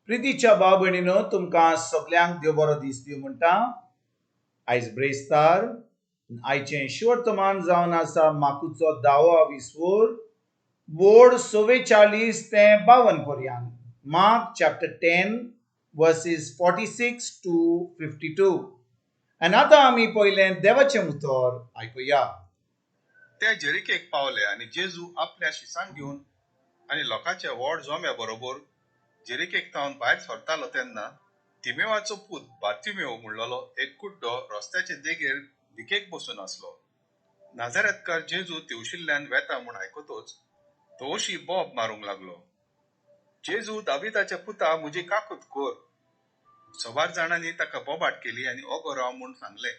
प्रितीच्या भाव भयणीनो तुमकां सगल्यांक देव बरो दीस दिवं म्हणटा. आयज ब्रेस्तार आयचें शिवर्तमान जावन आसा माकुचो 10वा विसवोर वोड 44 ते 52 पर्यंत. Mark chapter 10 verses 46 to 52. आनी आतां आमी पयलें देवाचें उतर आयकुया. ते जेरिकेक पावले आनी जेजू आपल्या शिसांक घेवन आनी लोकांच्या व्हड जोम्या बरोबर जेरिकेक तावन भायर सरतालो तेन्ना तिमेवाचो पूत बार्तिमेव म्हणलोलो एक कुड्डो रस्त्याचे देगेर भिकेक बसून आसलो. नाजारेतकार जेजू तेवशिल्ल्यान वेता म्हूण आयकतोच तो अशी बोब मारूंक लागलो, जेजू दाविदाच्या पुता म्हजी काकूत कोर. सवार जाणांनी ताका बोबाट केली आनी ओगो राव म्हूण सांगले,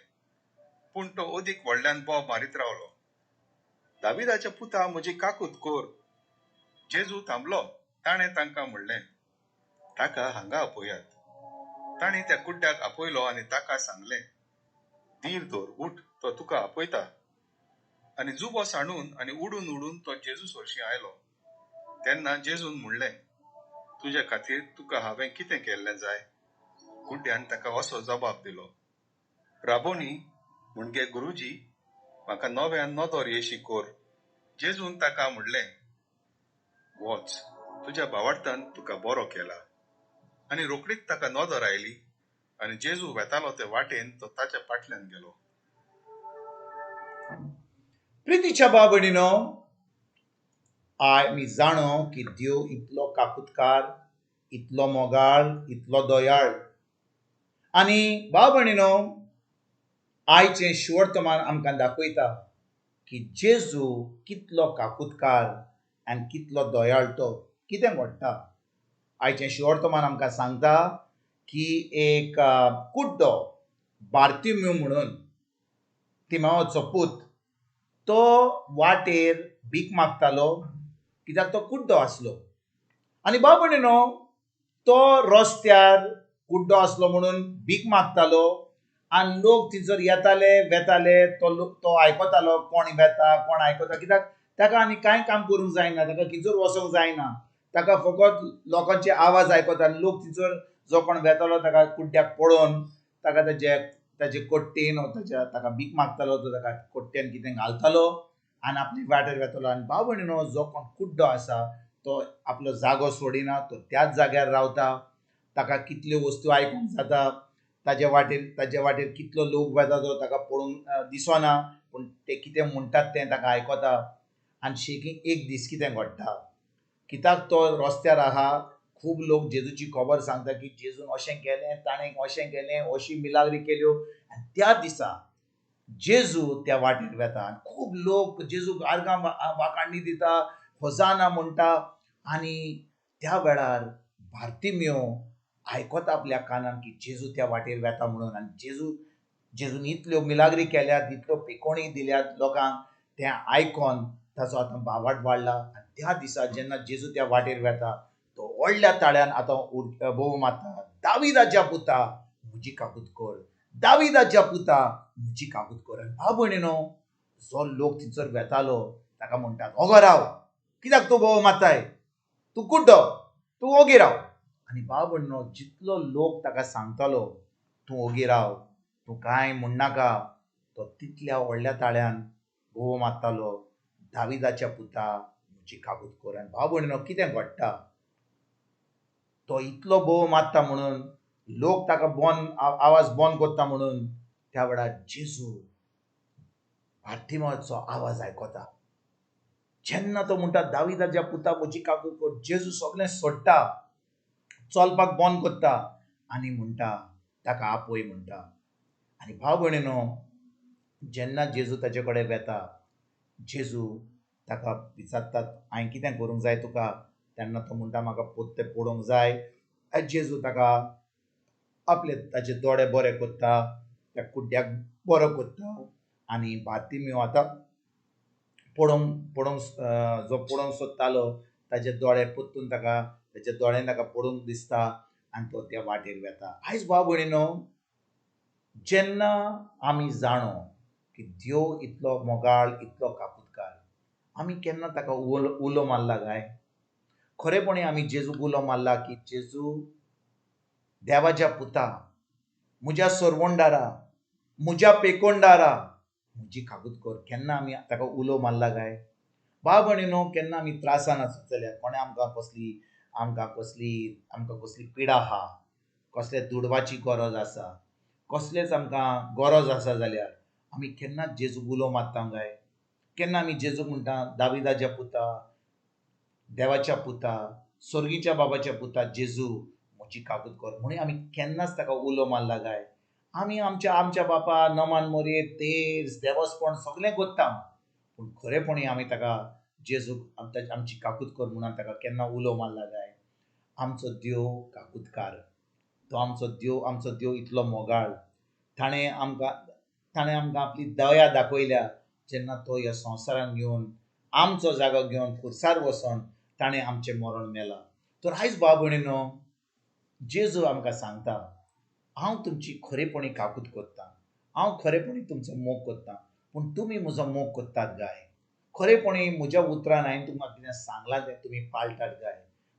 पूण तो अदीक व्हडल्यान बोब मारीत रावलो, दाविदाच्या पुता म्हजी काकूत कोर. जेजू थांबलो. ताणें तांकां म्हणलें, ताका हांगा आपयात. तांणी त्या कुड्ड्याक आपयलो आनी ताका सांगलें, धीर धर, उठ, तो तुका आपयता. आनी जुबो सांडून आनी उडून उडून तो जेजू सोरशी आयलो. तेन्ना जेजून म्हणलें, तुजे खातीर तुका हांवें कितें केल्लें जाय? कुड्ड्यान ताका असो जबाब दिलो, राबोनी म्हणजे गुरुजी, म्हाका नव्यान नदर येशी कोर. जेजून ताका म्हणलें, वच, तुज्या भावार्थान तुका बरो केला. आनी रोकडीच ताका नदर आयली आनी जेजू वेतालो ते वाटेन तो ताच्या फाटल्यान गेलो. प्रितीच्या भाव भयणीनो, आमी जाणो की देव इतलो काकुतकार, इतलो मोगाळ, इतलो दयाळ. आनी भाव भयणीनो, आयचें शिवर्तमान आमकां दाखयता की जेजू कितलो काकुतकार आनी कितलो दयाळ तो कितें घडटा. आयचें शिवर्तमान आमकां सांगता की एक कुड्डो बार्तिमेव म्हणून तिमेवाचो पूत तो वाटेर भीक मागतालो कित्याक तो कुड्डो आसलो. आनी भाव भयणीनो, तो रस्त्यार कुड्डो आसलो म्हणून भीक मागतालो आनी लोक थंयसर येताले वेताले. तो आयकतालो कोण वेता कोण आयकता, कित्याक ताका आनी कांय काम करूंक जायना, ताका खंयसर वचूंक जायना. ताका फकत लोकांचे आवाज आयकता आनी लोक थंयसर जो कोण वेतालो ताका कुड्ड्याक पळोवन ताका ताचे कोट्टेन ताका भीक मागतालो तो ताका कोट्ट्यान कितें घालतालो आनी आपले वाटेर वेतालो. आनी भाव भयणीनो, जो कोण कुड्डो आसा तो आपलो जागो सोडिना, तो त्याच जाग्यार रावता. ताका कितल्यो वस्तू आयकूंक जाता, ताजे वाटेर कितलो लोक वेता तो ताका पळोवंक दिसना, पूण ते कितें म्हणटात तें ताका आयकता. आनी शेगीत एक दीस कितें घडटा, कित्याक तो रस्त्यार आहा, खूब लोक जेजूची खबर सांगता की जेजून अशें केलें, ताणें अशें केलें, अशी मिलाग्री केल्यो. आनी त्या दिसा जेजू त्या वाटेर वेता आनी खूब लोक जेजूक आर्गां वाखाणणी दिता, होसाना म्हणटा. आनी त्या वेळार बार्तिमेव आयकता आपल्या कानान की जेजू त्या वाटेर वेता म्हणून. आनी जेजून इतल्यो मिलाग्री केल्यात, इतल्यो पिकोणी दिल्यात लोकांक, तें आयकून ताचो आतां भावार्थ वाडला. आनी त्या दिसा जेन्ना जेजू त्या वाटेर वेता, तो व्हडल्या ताळ्यान आतां बोव मारता, दाविदाच्या पुता म्हजी काकूत कोर, दाविदाच्या पुता म्हजी काकूत कोर. आनी भाव भयणीनो, जो लोक थंयसर वेतालो ताका म्हणटात, ओगो राव, कित्याक तूं बोव मारताय, तूं कुड्डो, तूं ओगी राव. आनी भाव भयणीनो, जितलो लोक ताका सांगतालो तूं ओगी राव, तूं कांय म्हणनाका, तो तितल्या व्हडल्या ताळ्यान बोव मारतालो, दाविदाच्या पुता म्हजी काकूत कोर. आनी भाव भयणीनो, कितें घडटा, तो इतलो बोव मारता म्हणून लोक ताका आवाज बंद करता म्हणून त्या वेळार जेजू बार्तिमेवाचो आवाज आयकता. जेन्ना तो म्हणटा दाविदाच्या पुता म्हजी काकूत कोर, जेजू सगळें सोडटा, चलपाक बंद करता आनी म्हणटा ताका आपय म्हणटा. आनी भाव भयणीनो, जेन्ना जेजू ताचे कडेन वेता, जेजू ताका विचारतात, हांवें कितें करूंक जाय तुका? तेन्ना तो म्हणटा, म्हाका पोत्ते पडोवंक जाय. जेजू ताका ताचे दोळे बरे करता, त्या कुड्ड्याक बरो करता. आनी बार्तिमेव आतां जो पळोवंक सोदतालो ताचे दोळे पोत्तून ताचे दोळ्यान ताका पळोवंक दिसता आनी तो त्या वाटेर वेता. आयज भाव भयणीनो, जेन्ना आमी जाणो की देव इतलो मोगाळ, इतलो काकुतकार, आमी केन्ना ताका उलो मारला काय? खरेपणी आमी जेजूक उलो मारला की जेजू देवाच्या पुता, म्हज्या सोरवोंडारा, म्हज्या पेकोंडारा म्हजी काकूट कर. केन्ना आमी ताका उलो मारला काय? भाव भयणीनो, केन्ना आमी त्रासान आसत जाल्यार कोणें आमकां कसली पिडा आहा, कसले दुडवाची गरज आसा, कसलेच आमकां गरज आसा जाल्यार आमी केन्ना जेजूक उलो मारता काय? केन्ना आमी जेजूक म्हणटा, दाविदाच्या पुता, देवाच्या पुता, स्वर्गीच्या बाबाच्या पुता जेजू म्हजी काकूट कर म्हणून आमी केन्नाच ताका उलो मारला काय? आमी आमच्या बापा नमान मोरयेक तेर्स देवस्पण सगळें करता, पूण खरेपणी आमी ताका जेजूक आमची काकूट कर म्हणून ताका केन्ना उलो मारला काय? आमचो देव काकूटकार. तो आमचो देव इतलो मोगाळ. ताणें आमकां आपली दया दाखयल्या जेन्ना तो ह्या संवसारान घेवन आमचो जागो घेवन खुर्सार वचोन ताणें आमचें मरण मेलां. तर आयज भाव भयणीनो, जेजू आमकां सांगता, हांव तुमची खरेपणी काकूट करतां, हांव खरेपणी तुमचो मोग करतां, पूण तुमी म्हजो मोग करतात काय? खरेपणी म्हज्या उतरान हांवें तुमकां कितें सांगलां तें तुमी पाळटात काय?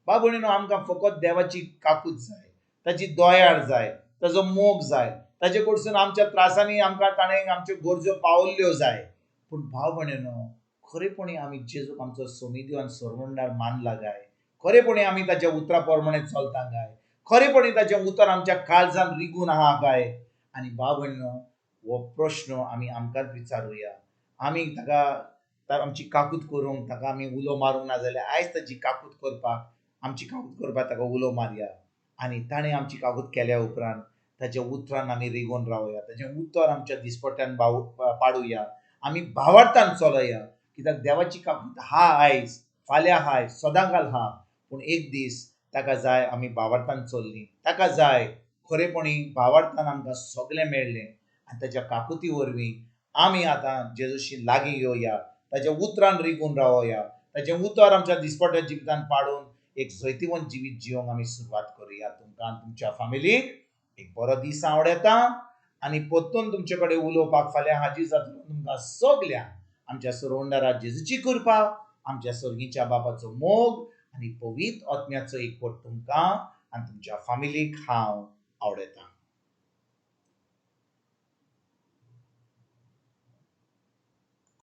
भाव भयणीनो, आमकां फकत देवाची काकूट जाय, ताची दोयाड जाय, ताजो मोग जाय, ताचे कडसून आमच्या त्रासांनी आमकां ताणें आमच्यो गरजो पावल्ल्यो जाय. पूण भाव भयणीनो, खरेपणी आमी जेजूक आमचो सोमिदेव आनी सोरवंडार मानला काय? खरेपणी आमी ताच्या उतरा प्रमाणे चलता काय? खरेपणी ताचें उतर आमच्या काळजान रिगून आहा काय? आनी भाव भयणीनो, हो प्रश्न आमी आमकांच विचारुया. आमी आमची काकूट करूंक ताका आमी उलो मारूंक ना जाल्यार आयज आमची काकूट करपाक ताका उलो मारया. आनी ताणें आमची काकूट केल्या उपरांत ताच्या उतरान आमी रिगून रावया, ताचें उतर आमच्या दिसपट्ट्यान पाडुया, आमी भावार्थान चलया. कित्याक देवाची काकूट हा आयज, फाल्यां हाय, सदांकाल हा, पूण एक दीस ताका जाय आमी भावार्थान चल्लीं. ताका जाय खरेपणी भावार्थान आमकां सगळें मेळ्ळें आनी ताच्या काकुती वरवीं आमी आतां जेजूशी लागीं येवया, ताच्या उतरान रिगून रावया, ताचें उतर आमच्या दिसपट्ट्या जिवितान पाडून एक जैतिवंत जिवीत जिवंक आमी सुरवात करुया. तुमकां आनी तुमच्या फॅमिलीक एक बरो दीस हांव येता आनी परतून तुमचे कडेन उलोवपाक फाल्यां हाजीर जातलो. तुमकां सगल्यांक आमच्या सोरवंडारा जेजूची कृपा, आमच्या सर्गीच्या बापाचो मोग आनी पवित्र आत्म्याचो एकवट तुमकां आनी तुमच्या फॅमिलीक हांव आवडयतां.